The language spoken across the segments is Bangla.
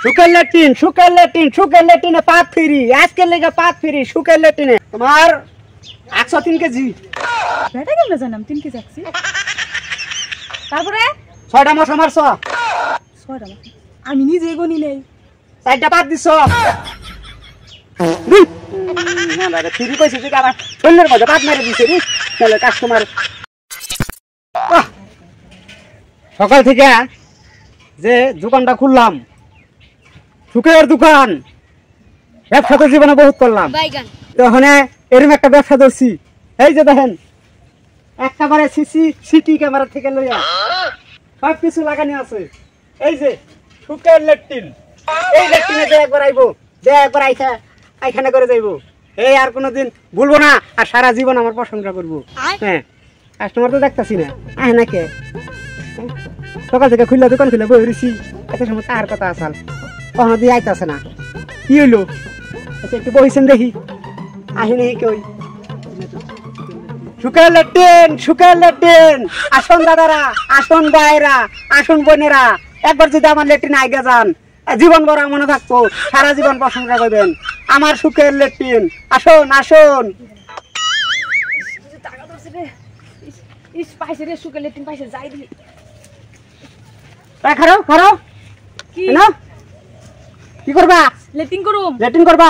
সুকের লেট্রিনে পাত ফ্রি, আজকের লেগে পাত ফ্রি সুকের লেট্রিনে তোমার 103 কেজি। বেটা কেমনে জানাম 3 কেজি আছি। তারপরে 6টা মশা মারছ। 6টা মশা আমি নিজে গনি নেই। 4টা পাত দিছ। না না ফ্রি কইছে যে আমার শরীরের মধ্যে পাত মেরে দিছে রে। তাহলে কাস্টমার সকাল থেকে যে দোকানটা খুললাম, সুকের দোকান, ব্যবসা তো জীবনে বহুত করলাম, ওখানে এরকম একটা ব্যবসা ধরছি। এই যে দেখেন একেবারে সিটি ক্যামেরা থেকে লইয়া সব কিছু লাগানো আছে। এই যে সুকের লেট্রিন, এই লেট্রিনে যে একবার আইবো, যে একবার আইখানে করে যাইবো, এই আর কোনোদিন ভুলবো না, আর সারা জীবন আমার প্রশংসা করবো। হ্যাঁ কাস্টমার তো দেখতাছি না, আয় না কে সকাল থেকে খুললা দোকান খুলে বই রয়েছি, এত সময় তার কথা আসাল কখনো দিয়ে আইতাছে না, কি হইলো? আচ্ছা একটু বইছেন দেখি, আহিনি কই সুকের লেট্রিন। আসুন দাদারা, আসুন ভাইরা, আসুন বোনেরা, একবার যদি আমার লেট্রিন আইগা যান জীবন বড় মনে থাকবো, সারা জীবন প্রশংসা করবেন আমার সুকের লেট্রিন। আসুন আসুন। খারাপ কি করবা? লেট্রিন করবা?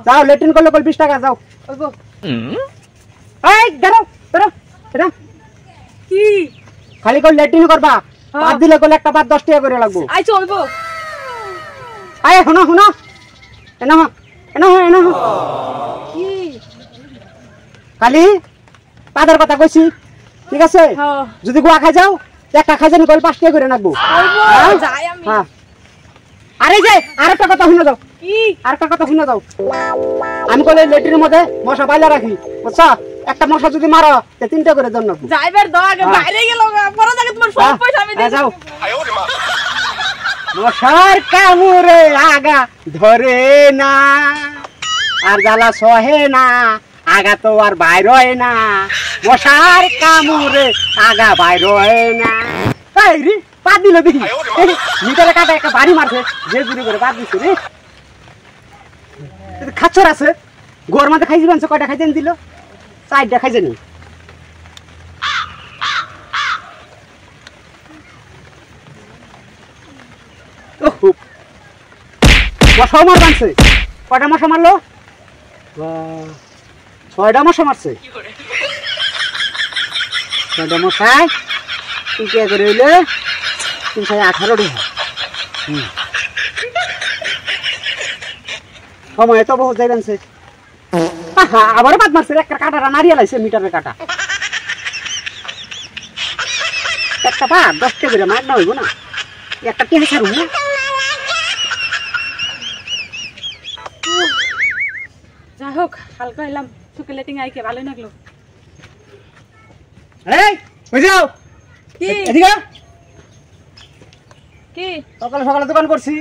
যাও লেট্রিন করলে 20 টাকা যাও। কি খালি করে লেট্রিন করবা, বাদ দিলে করলে একটা বাদ 10 টাকা করে লাগবো। আয় শোনো খালি পাদের কথা কইছি, ঠিক আছে? যদি গোয়া খাই যাও একটা খাই জানি কল 5 টাকা করে লাগবো। আরে যে আরেকটা কথা শুনে যাও, আমি কলে লেট্রিনের মধ্যে মশা বাইলা রাখি, বুঝছো? একটা মশা যদি মারো 3টা করে দেন লাগবো। যাইবার দাও, আগে বাইরে গেল পরে থেকে তোমার সব পয়সা আমি দিয়ে যাও। মশার কামড়ে আগা ধরে না, আর জ্বালা সহে না, আগা তো আর বাইর হয় না, মশার কামড়ে আগা বাইর হয় না। রে পা দিল দেখি, মিটারে কাটা একটা বাড়ি মারছে, যে জুড়ি করে বাদ দিচ্ছে রে। খাচ্ছর আছে গোর মাঝে খাইছি বানছে, কয়টা খাইতেন দিল? 4টা খাইছে নি। মশাও মার বানছে, কয়টা মশা মারলো? 6টা মশা মারছে। 6টা মশায় 3 টাকা করে হইলে 318 টাকা। সময় তো বহুত যাইবেনছে। আবার বাদ মারছে, একটা কাটাটা নারিয়ে লাইছে, মিটারের কাটা একটা বাদ 10 টাকা করে মার না হইব না, একটা টেহা ছাড়ুন না। যাই হোক হালকা এলাম, সুকের লেট্রিন আইকে ভালোই লাগলো। এই কই যাও? কি এদিকে কি? সকালে দোকান করছি,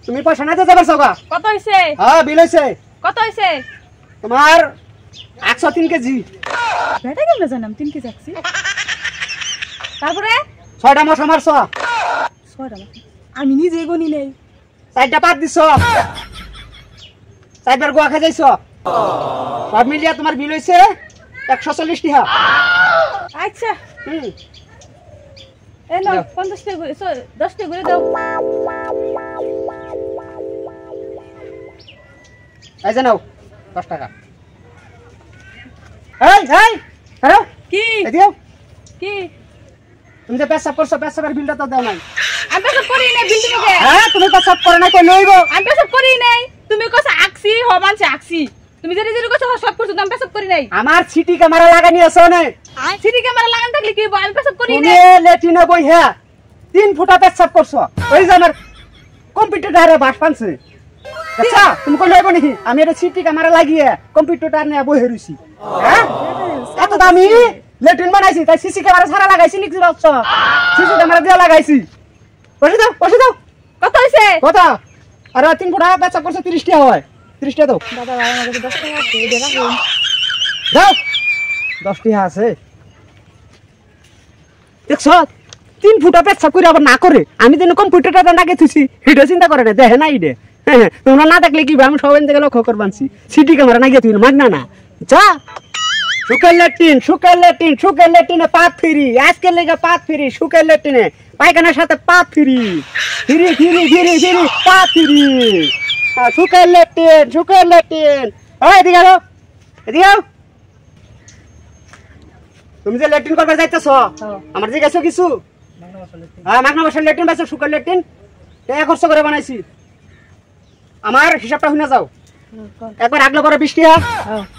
তুমি পয়সা না দিতে পারছো? কত হইছে? হ্যাঁ বিল হইছে। কত হইছে? তোমার 103 কেজি। বেটা কেমনে জানাম 3 কেজি আছি। তারপরে 6টা মশা মারছ। 6টা মশা আমি নিজে গনি নেই। 4টা পাত দিছ, 4বার গোয়া খাই যাইছ, সব মিলিয়ে তোমার বিল হইছে 140 টাকা। আচ্ছা এ নাও 50 টাকা করে, 10 টাকা করে দাও। এই যে নাও 10 টাকা। আরে কি এদিও কি? তুমি যে পেশাব করছো, পেশাবের বিলটা তো দাও নাই। আমি পেশাব করি নাই, বিল দিবে কে? হ্যাঁ তুমি পেশাব করে না কই লইবো? আমি পেশাব করি নাই, তুমি কইছ আকসি হবানছে আকসি, তুমি যেটা যেটা কইছ সব করছ, আমি পেশাব করি নাই। আমার সিটি ক্যামেরা লাগানি আছে না? সিটি ক্যামেরা লাগান থাকলে কি আমি পেশাব করি নাই? তুমি লেট্রিনে বই হ্যাঁ 3 ফুটা পেশাব করছো, ওই যে আমার কম্পিউটার ধারে বাস পানছে। আচ্ছা তুমি কই লইবো নাকি? আমি এটা সিটি ক্যামেরা লাগিয়ে কম্পিউটারটা নিয়ে বই হেরুছি। হ্যাঁ এত দামি লেট্রিন বানাইছি, তাই সিসি ক্যামেরা ছাড়া লাগাইছি নাকি? ভাবছ সিসি ক্যামেরা দিয়ে লাগাইছি। বসে দাও। কত হইছে? কত? আরে 3 ফুটা পেশাব করছো 30 টাকা হয়। 30 টাকা দাও। দাদা ভাই আমার কাছে 10 টাকা আছে, এই দেবা কই? দাও 10 টাকা আছে। দেখছ 3 ফুটা পেচ্ছাপ করে আবার না করে আমি যেন কম্পিউটারটা নাগে থুছি এটা চিন্তা করে না দেখে না ইডে তোমরা না দেখলে কি আমি সবাই থেকে লক্ষ্য করবানছি সিটি ক্যামেরা নাগে তুই মাগনা না যা সুকের ল্যাট্রিনে পাত ফিরি আজকের লেগে পাত ফিরি সুকের ল্যাট্রিনে পায়খানার সাথে পাত ফিরি ফিরি পাত ফিরি সুকের ল্যাট্রিন ওই এদিকে আলো এদিকে আও তুমি যে ল্যাট্রিন করবে যাইতেছ আমার জিজ্ঞাসা কিছু মাগনা বসার ল্যাট্রিন পাইছো সুকের ল্যাট্রিন টাকা খরচ করে বানাইছি আমার হিসাবটা শুনে যাও একবার আগলে পরে 20 টাকা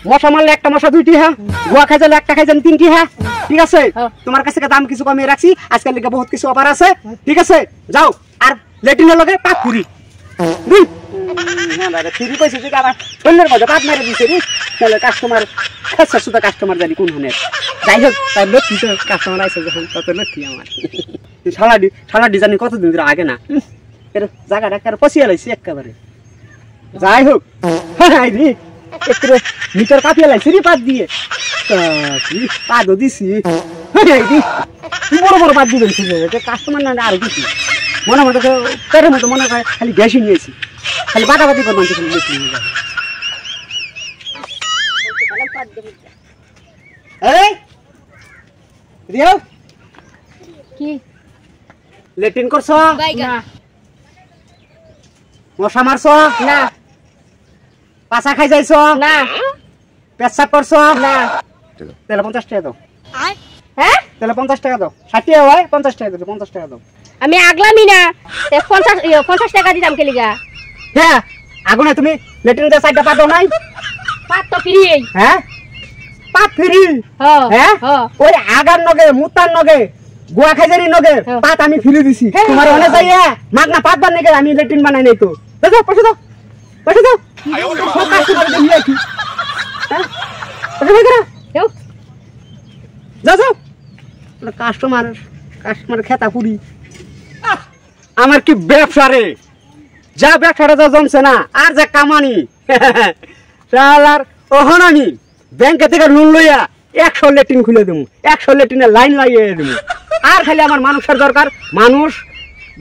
মশা মারলে একটা মশা 2 টাকা গোয়া খাই যালে একটা খাই যান 3 টাকা ঠিক আছে তোমার কাছে দাম কিছু কমিয়ে রাখছি আজকাল লিখে বহুত কিছু অফার আছে ঠিক আছে যাও আর ল্যাট্রিনের লগে পাক ফুরি ফিরি পয়সা থেকে আবার অন্যের মধ্যে পাত মেরে দিছে রে তাহলে কাস্টমার খাসা সুদা কাস্টমার জানি কোন হনে যাই হোক তাই লক্ষ্মী তো কাস্টমার আইসে যখন তত লক্ষ্মী আমার সারা ডিজাইন কতদিন ধরে আগে না এর জায়গাটা কার পচিয়ে লাইছি একেবারে যাই হোক একটু মিটার কাপিয়ে লাইছি রে পাত দিয়ে পাতও দিছি বড় বড় পাত দিবেন কাস্টমার না আর কিছু মনে মতো পেটের মতো মনে হয় খালি গ্যাসই নিয়েছি খালি বাটাবাটি করবেন লেট্রিন করছ মশা মারছ না পাছা খাই যাইছ না পেশাব করছ না তাহলে 50 টাকা দাও হ্যাঁ তাহলে 50 টাকা দাও 60 টাকা হয় 50 টাকা দাও 50 টাকা দাও আমি আগলামি না 50 টাকা দিতাম কে লিগা হ্যাঁ আগুনে তুমি লেট্রিনের সাইডটা পাত দাও নাই পাত তো ফ্রি হ্যাঁ পাত ফ্রি হ্যাঁ ওই আগার নগে মুতার নগে গোয়া খাইজারি নগে পাত আমি ফ্রি দিছি তোমার ওনে যাইয়া মাগনা পাত বানাই আমি লেট্রিন বানাই নাই তো দাও পয়সা দাও সব কাস্টমার দিয়ে কি হ্যাঁ পয়সা দাও যাও কাস্টমার খেতা পুরি আমার কি ব্যবসা রে যা ব্যবসাটা যা জমছে না আর যা কামানি শালার ওহন আমি ব্যাংকে থেকে লোন লইয়া 100 ল্যাট্রিন খুলে দেবো 100 ল্যাট্রিনের লাইন লাগিয়ে দেবো আর খালি আমার মানুষের দরকার মানুষ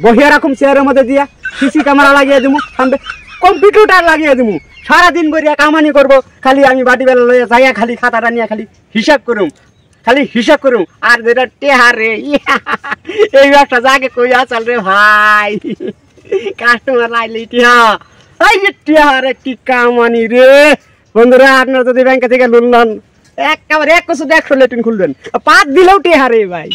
বহিয়া রাখুম চেয়ারের মধ্যে দিয়া সিসি ক্যামেরা লাগিয়ে দেবো সামনে কম্পিউটার লাগিয়ে দেবো সারাদিন বইয়া কামানি করবো খালি আমি বাটি বেলা লইয়া যাইয়া খালি খাতাটা নিয়ে খালি হিসাব করুম আর যেটা টেহার রে এই ব্যবসা যাকে কই আসাল রে ভাই কাস্টমার লাইলে টেহার কি কামানি রে বন্ধুরা আপনার যদি ব্যাংকে থেকে লোন লন একেবারে 100 ল্যাট্রিন খুলবেন পাত দিলেও টেহারে ভাই